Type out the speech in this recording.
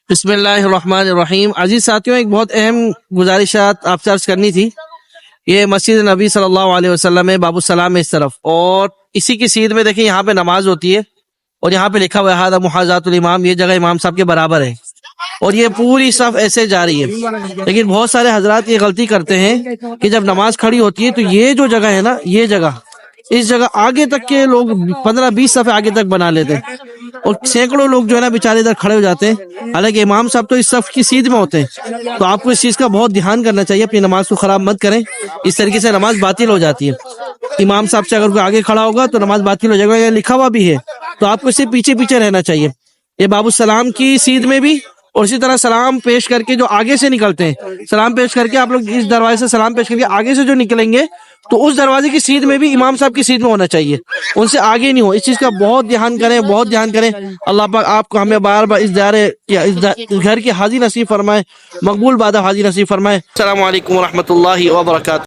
بسم اللہ الرحمن الرحیم۔ عزیز ساتھیوں، ایک بہت اہم گزارشات آپ سے عرض کرنی تھی۔ یہ مسجد نبی صلی اللہ علیہ وسلم ہے، باب السلام میں اس طرف، اور اسی کی سیدھ میں دیکھیں یہاں پہ نماز ہوتی ہے، اور یہاں پہ لکھا ہوا ہے ھذا محاذات الامام، یہ جگہ امام صاحب کے برابر ہے، اور یہ پوری صف ایسے جا رہی ہے۔ لیکن بہت سارے حضرات یہ غلطی کرتے ہیں کہ جب نماز کھڑی ہوتی ہے تو یہ جو جگہ ہے نا، یہ جگہ، اس جگہ آگے تک کے لوگ 15-20 صفحے آگے تک بنا لیتے ہیں، اور سینکڑوں لوگ جو ہے نا بیچارے ادھر کھڑے ہو جاتے ہیں، حالانکہ امام صاحب تو اس صف کی سیدھ میں ہوتے ہیں۔ تو آپ کو اس چیز کا بہت دھیان کرنا چاہیے، اپنی نماز کو خراب مت کریں، اس طریقے سے نماز باطل ہو جاتی ہے۔ امام صاحب سے اگر کوئی آگے کھڑا ہوگا تو نماز باطل ہو جائے گا، یہ لکھا ہوا بھی ہے، تو آپ کو اس سے پیچھے پیچھے رہنا چاہیے۔ یہ باب السلام کی سیدھ میں بھی، اور اسی طرح سلام پیش کر کے جو آگے سے نکلتے ہیں، سلام پیش کر کے آپ لوگ اس دروازے سے سلام پیش کر کے آگے سے جو نکلیں گے تو اس دروازے کی سیدھ میں بھی امام صاحب کی سیدھ میں ہونا چاہیے، ان سے آگے نہیں ہو۔ اس چیز کا بہت دھیان کریں، بہت دھیان کریں۔ اللہ پاک آپ کو ہمیں بار بار اس گھر کی حاضری نصیب فرمائے، مقبول بادہ حاضری نصیب فرمائے۔ السلام علیکم ورحمۃ اللہ وبرکاتہ۔